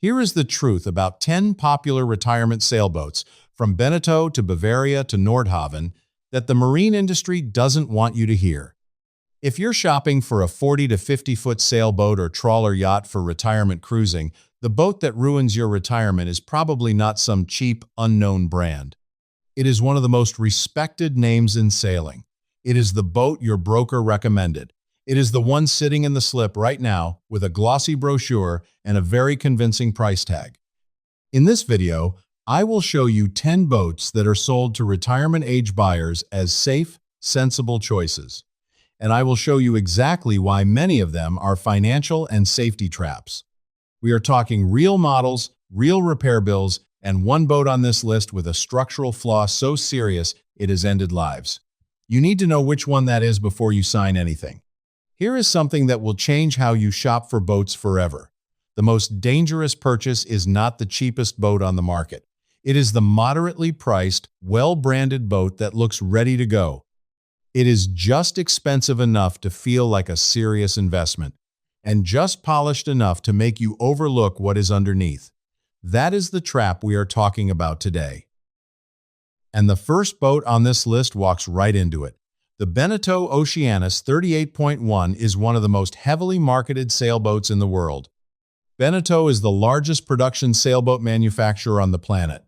Here is the truth about 10 popular retirement sailboats, from Beneteau to Bavaria to Nordhavn, that the marine industry doesn't want you to hear. If you're shopping for a 40 to 50-foot sailboat or trawler yacht for retirement cruising, the boat that ruins your retirement is probably not some cheap, unknown brand. It is one of the most respected names in sailing. It is the boat your broker recommended. It is the one sitting in the slip right now with a glossy brochure and a very convincing price tag. In this video, I will show you 10 boats that are sold to retirement age buyers as safe, sensible choices. And I will show you exactly why many of them are financial and safety traps. We are talking real models, real repair bills, and one boat on this list with a structural flaw so serious it has ended lives. You need to know which one that is before you sign anything. Here is something that will change how you shop for boats forever. The most dangerous purchase is not the cheapest boat on the market. It is the moderately priced, well-branded boat that looks ready to go. It is just expensive enough to feel like a serious investment, and just polished enough to make you overlook what is underneath. That is the trap we are talking about today. And the first boat on this list walks right into it. The Beneteau Oceanis 38.1 is one of the most heavily marketed sailboats in the world. Beneteau is the largest production sailboat manufacturer on the planet.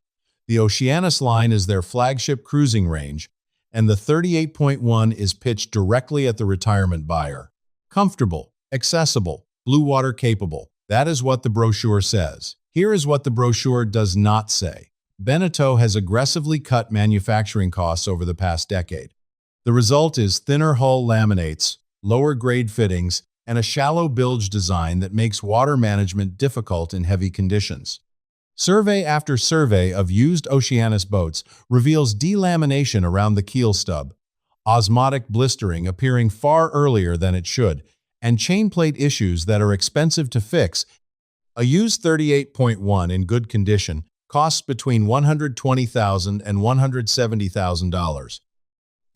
The Oceanis line is their flagship cruising range, and the 38.1 is pitched directly at the retirement buyer. Comfortable, accessible, blue water capable. That is what the brochure says. Here is what the brochure does not say. Beneteau has aggressively cut manufacturing costs over the past decade. The result is thinner hull laminates, lower grade fittings, and a shallow bilge design that makes water management difficult in heavy conditions. Survey after survey of used Oceanis boats reveals delamination around the keel stub, osmotic blistering appearing far earlier than it should, and chainplate issues that are expensive to fix. A used 38.1 in good condition costs between $120,000 and $170,000.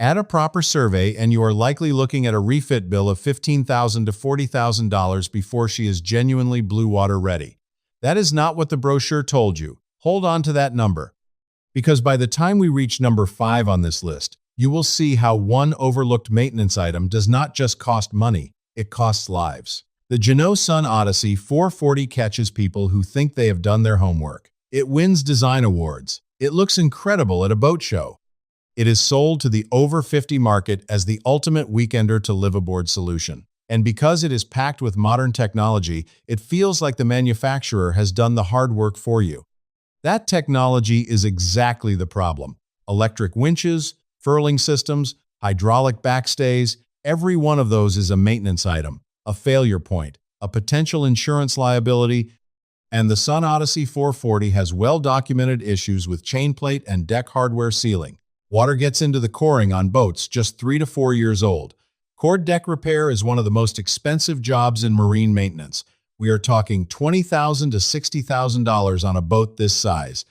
Add a proper survey and you are likely looking at a refit bill of $15,000 to $40,000 before she is genuinely blue water ready. That is not what the brochure told you. Hold on to that number. Because by the time we reach number 5 on this list, you will see how one overlooked maintenance item does not just cost money, it costs lives. The Jeanneau Sun Odyssey 440 catches people who think they have done their homework. It wins design awards. It looks incredible at a boat show. It is sold to the over 50 market as the ultimate weekender to live aboard solution. And because it is packed with modern technology, it feels like the manufacturer has done the hard work for you. That technology is exactly the problem. Electric winches, furling systems, hydraulic backstays, every one of those is a maintenance item, a failure point, a potential insurance liability, and the Sun Odyssey 440 has well-documented issues with chainplate and deck hardware sealing. Water gets into the coring on boats just 3 to 4 years old. Cord deck repair is one of the most expensive jobs in marine maintenance. We are talking $20,000 to $60,000 on a boat this size.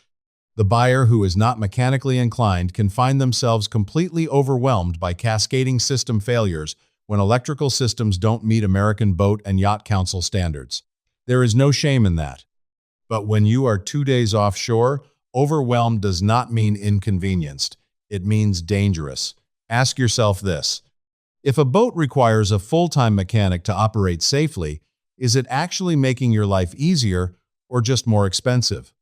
The buyer who is not mechanically inclined can find themselves completely overwhelmed by cascading system failures when electrical systems don't meet American Boat and Yacht Council standards. There is no shame in that. But when you are 2 days offshore, overwhelmed does not mean inconvenienced. It means dangerous. Ask yourself this. If a boat requires a full-time mechanic to operate safely, is it actually making your life easier or just more expensive?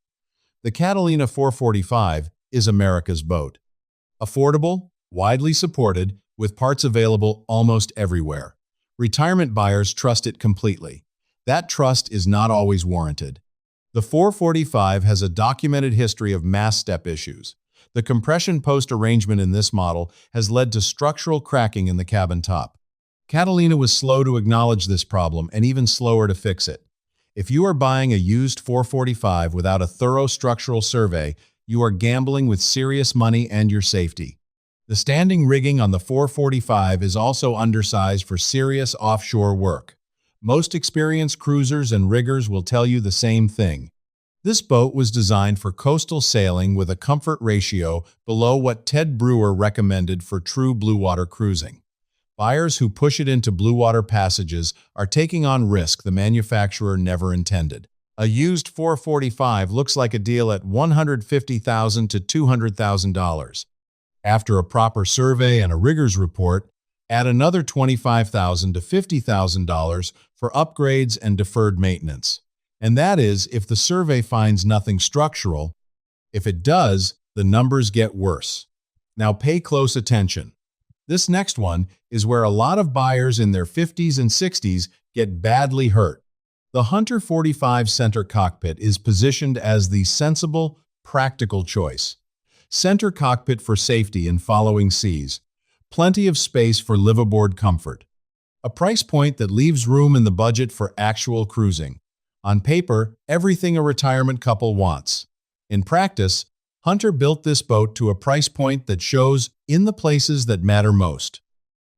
The Catalina 445 is America's boat. Affordable, widely supported, with parts available almost everywhere. Retirement buyers trust it completely. That trust is not always warranted. The 445 has a documented history of mast step issues. The compression post arrangement in this model has led to structural cracking in the cabin top. Catalina was slow to acknowledge this problem and even slower to fix it. If you are buying a used 445 without a thorough structural survey, you are gambling with serious money and your safety. The standing rigging on the 445 is also undersized for serious offshore work. Most experienced cruisers and riggers will tell you the same thing. This boat was designed for coastal sailing with a comfort ratio below what Ted Brewer recommended for true blue water cruising. Buyers who push it into blue water passages are taking on risk the manufacturer never intended. A used 445 looks like a deal at $150,000 to $200,000. After a proper survey and a rigger's report, add another $25,000 to $50,000 for upgrades and deferred maintenance. And that is if the survey finds nothing structural. If it does, the numbers get worse. Now pay close attention. This next one is where a lot of buyers in their 50s and 60s get badly hurt. The Hunter 45 Center Cockpit is positioned as the sensible, practical choice. Center cockpit for safety in following seas. Plenty of space for liveaboard comfort. A price point that leaves room in the budget for actual cruising. On paper, everything a retirement couple wants. In practice, Hunter built this boat to a price point that shows in the places that matter most.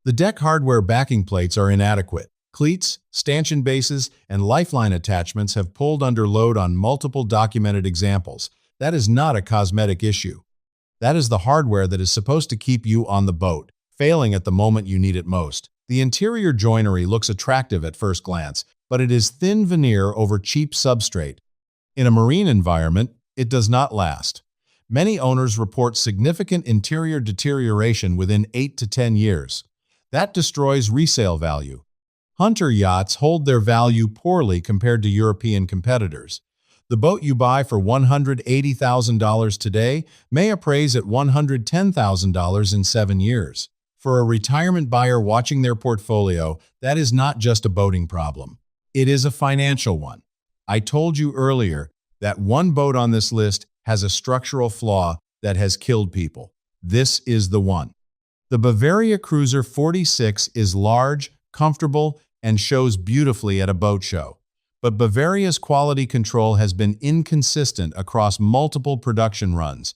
The deck hardware backing plates are inadequate. Cleats, stanchion bases, and lifeline attachments have pulled under load on multiple documented examples. That is not a cosmetic issue. That is the hardware that is supposed to keep you on the boat, failing at the moment you need it most. The interior joinery looks attractive at first glance, but it is thin veneer over cheap substrate. In a marine environment, it does not last. Many owners report significant interior deterioration within 8 to 10 years. That destroys resale value. Hunter yachts hold their value poorly compared to European competitors. The boat you buy for $180,000 today may appraise at $110,000 in 7 years. For a retirement buyer watching their portfolio, that is not just a boating problem. It is a financial one. I told you earlier that one boat on this list has a structural flaw that has killed people. This is the one. The Bavaria Cruiser 46 is large, comfortable, and shows beautifully at a boat show. But Bavaria's quality control has been inconsistent across multiple production runs.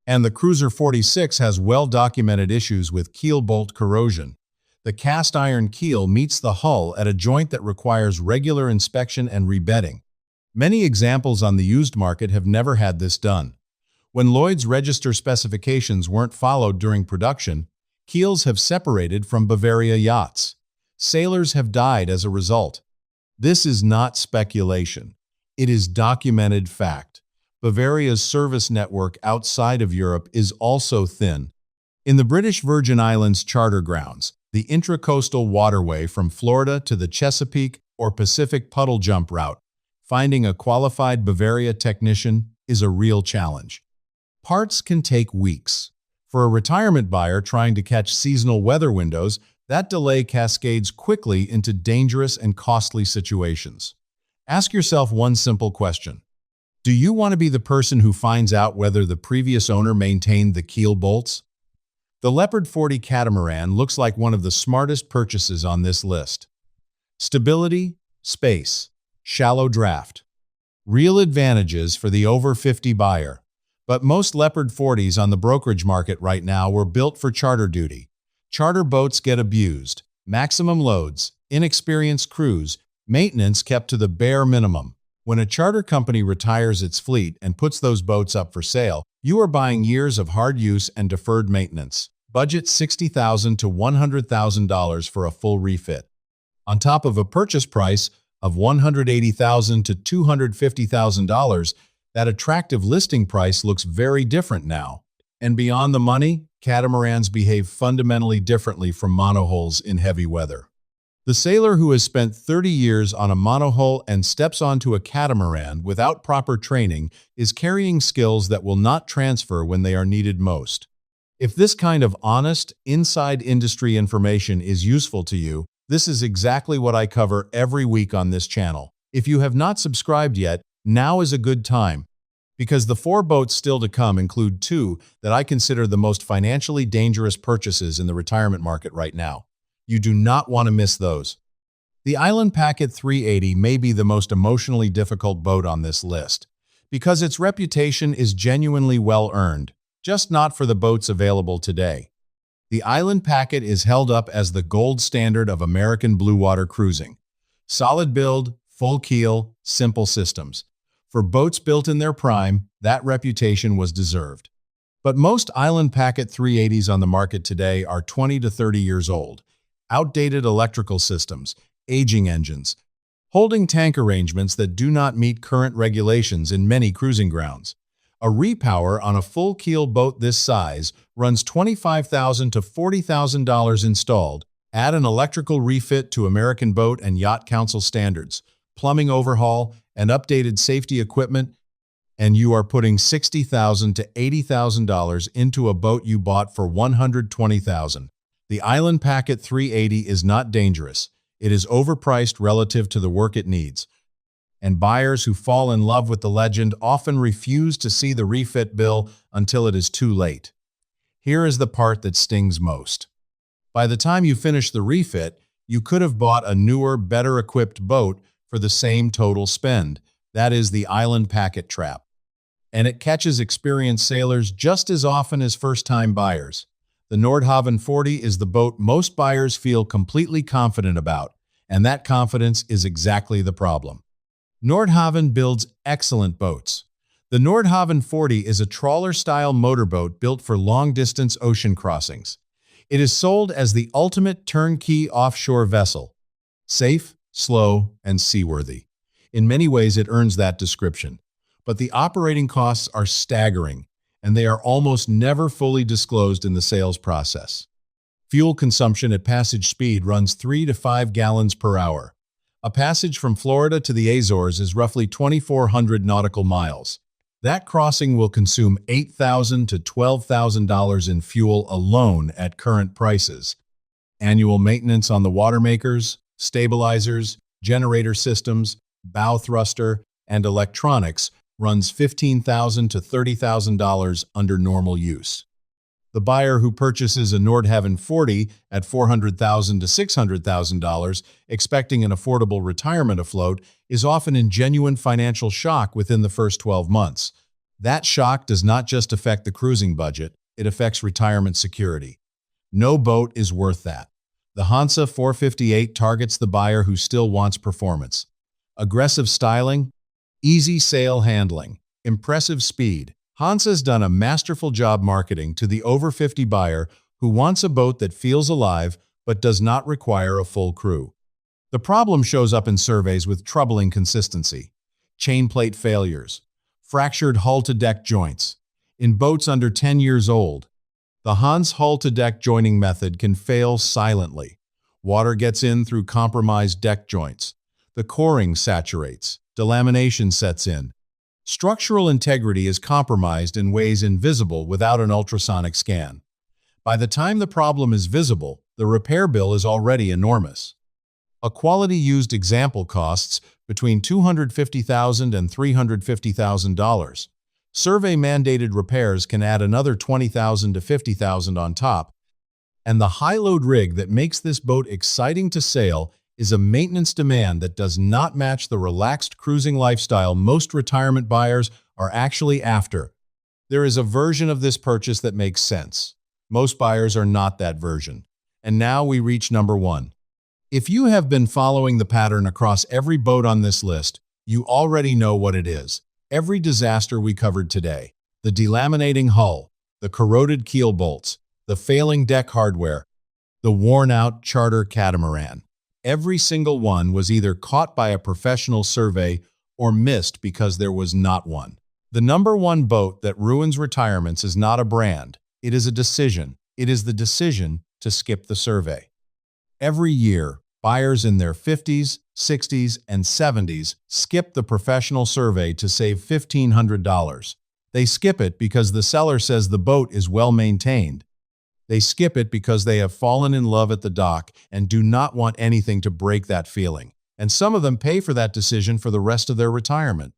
And the Cruiser 46 has well-documented issues with keel bolt corrosion. The cast iron keel meets the hull at a joint that requires regular inspection and rebedding. Many examples on the used market have never had this done. When Lloyd's Register specifications weren't followed during production, keels have separated from Bavaria yachts. Sailors have died as a result. This is not speculation. It is documented fact. Bavaria's service network outside of Europe is also thin. In the British Virgin Islands charter grounds, the intracoastal waterway from Florida to the Chesapeake or Pacific puddle jump route, finding a qualified Bavaria technician is a real challenge. Parts can take weeks. For a retirement buyer trying to catch seasonal weather windows, that delay cascades quickly into dangerous and costly situations. Ask yourself one simple question. Do you want to be the person who finds out whether the previous owner maintained the keel bolts? The Leopard 40 catamaran looks like one of the smartest purchases on this list. Stability, space, shallow draft. Real advantages for the over 50 buyer. But most Leopard 40s on the brokerage market right now were built for charter duty. Charter boats get abused, maximum loads, inexperienced crews, maintenance kept to the bare minimum. When a charter company retires its fleet and puts those boats up for sale, you are buying years of hard use and deferred maintenance. Budget $60,000 to $100,000 for a full refit. On top of a purchase price of $180,000 to $250,000, that attractive listing price looks very different now. And beyond the money, catamarans behave fundamentally differently from monohulls in heavy weather. The sailor who has spent 30 years on a monohull and steps onto a catamaran without proper training is carrying skills that will not transfer when they are needed most. If this kind of honest, inside industry information is useful to you, this is exactly what I cover every week on this channel. If you have not subscribed yet, now is a good time. Because the 4 boats still to come include 2 that I consider the most financially dangerous purchases in the retirement market right now. You do not want to miss those. The Island Packet 380 may be the most emotionally difficult boat on this list, because its reputation is genuinely well-earned, just not for the boats available today. The Island Packet is held up as the gold standard of American bluewater cruising. Solid build, full keel, simple systems. For boats built in their prime, that reputation was deserved. But most Island Packet 380s on the market today are 20 to 30 years old. Outdated electrical systems, aging engines, holding tank arrangements that do not meet current regulations in many cruising grounds. A repower on a full keel boat this size runs $25,000 to $40,000 installed. Add an electrical refit to American Boat and Yacht Council standards, plumbing overhaul, and updated safety equipment, and you are putting $60,000 to $80,000 into a boat you bought for $120,000. The Island Packet 380 is not dangerous. It is overpriced relative to the work it needs. And buyers who fall in love with the legend often refuse to see the refit bill until it is too late. Here is the part that stings most. By the time you finish the refit, you could have bought a newer, better-equipped boat for the same total spend. That is the Island Packet trap. And it catches experienced sailors just as often as first-time buyers. The Nordhavn 40 is the boat most buyers feel completely confident about, and that confidence is exactly the problem. Nordhavn builds excellent boats. The Nordhavn 40 is a trawler-style motorboat built for long-distance ocean crossings. It is sold as the ultimate turnkey offshore vessel. Safe, slow, and seaworthy. In many ways, it earns that description. But the operating costs are staggering, and they are almost never fully disclosed in the sales process. Fuel consumption at passage speed runs 3 to 5 gallons per hour. A passage from Florida to the Azores is roughly 2,400 nautical miles. That crossing will consume $8,000 to $12,000 in fuel alone at current prices. Annual maintenance on the water makers, stabilizers, generator systems, bow thruster, and electronics runs $15,000 to $30,000 under normal use. The buyer who purchases a Nordhavn 40 at $400,000 to $600,000, expecting an affordable retirement afloat, is often in genuine financial shock within the first 12 months. That shock does not just affect the cruising budget, it affects retirement security. No boat is worth that. The Hanse 458 targets the buyer who still wants performance. Aggressive styling, easy sail handling, impressive speed. Hanse's done a masterful job marketing to the over 50 buyer who wants a boat that feels alive but does not require a full crew. The problem shows up in surveys with troubling consistency. Chainplate failures, fractured hull-to-deck joints. In boats under 10 years old, the Hanse hull-to-deck joining method can fail silently. Water gets in through compromised deck joints. The coring saturates. Delamination sets in. Structural integrity is compromised in ways invisible without an ultrasonic scan. By the time the problem is visible, the repair bill is already enormous. A quality used example costs between $250,000 and $350,000. Survey-mandated repairs can add another $20,000 to $50,000 on top. And the high-load rig that makes this boat exciting to sail is a maintenance demand that does not match the relaxed cruising lifestyle most retirement buyers are actually after. There is a version of this purchase that makes sense. Most buyers are not that version. And now we reach number 1. If you have been following the pattern across every boat on this list, you already know what it is. Every disaster we covered today. The delaminating hull, the corroded keel bolts, the failing deck hardware, the worn-out charter catamaran. Every single one was either caught by a professional survey or missed because there was not one. The number 1 boat that ruins retirements is not a brand. It is a decision. It is the decision to skip the survey. Every year, buyers in their 50s, 60s, and 70s skip the professional survey to save $1,500. They skip it because the seller says the boat is well maintained. They skip it because they have fallen in love at the dock and do not want anything to break that feeling. And some of them pay for that decision for the rest of their retirement.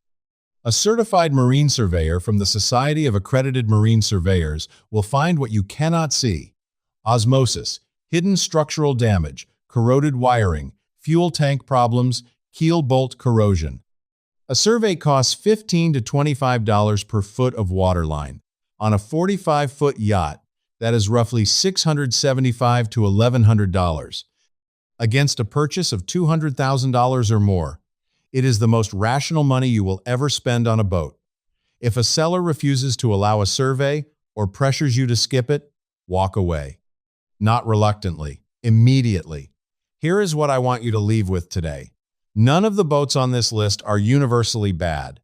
A certified marine surveyor from the Society of Accredited Marine Surveyors will find what you cannot see. Osmosis, hidden structural damage, corroded wiring, fuel tank problems, keel bolt corrosion. A survey costs $15 to $25 per foot of waterline. On a 45-foot yacht, that is roughly $675 to $1,100. Against a purchase of $200,000 or more, it is the most rational money you will ever spend on a boat. If a seller refuses to allow a survey or pressures you to skip it, walk away. Not reluctantly, immediately. Here is what I want you to leave with today. None of the boats on this list are universally bad.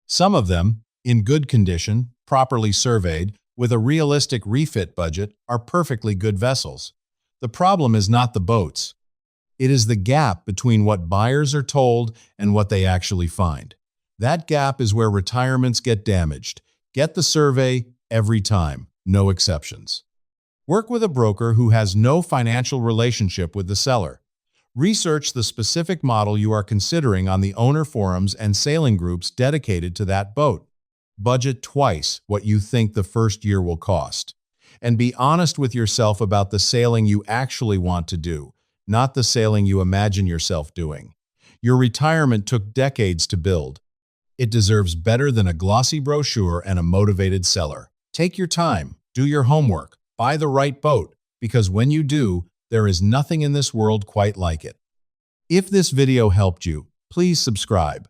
Some of them, in good condition, properly surveyed, with a realistic refit budget, are perfectly good vessels. The problem is not the boats. It is the gap between what buyers are told and what they actually find. That gap is where retirements get damaged. Get the survey every time, no exceptions. Work with a broker who has no financial relationship with the seller. Research the specific model you are considering on the owner forums and sailing groups dedicated to that boat. Budget twice what you think the first year will cost. And be honest with yourself about the sailing you actually want to do, not the sailing you imagine yourself doing. Your retirement took decades to build. It deserves better than a glossy brochure and a motivated seller. Take your time, do your homework, buy the right boat, because when you do, there is nothing in this world quite like it. If this video helped you, please subscribe.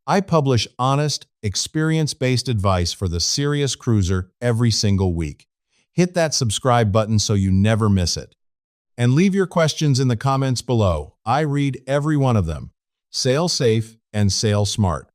I publish honest, experience-based advice for the serious cruiser every single week. Hit that subscribe button so you never miss it. And leave your questions in the comments below. I read every one of them. Sail safe and sail smart.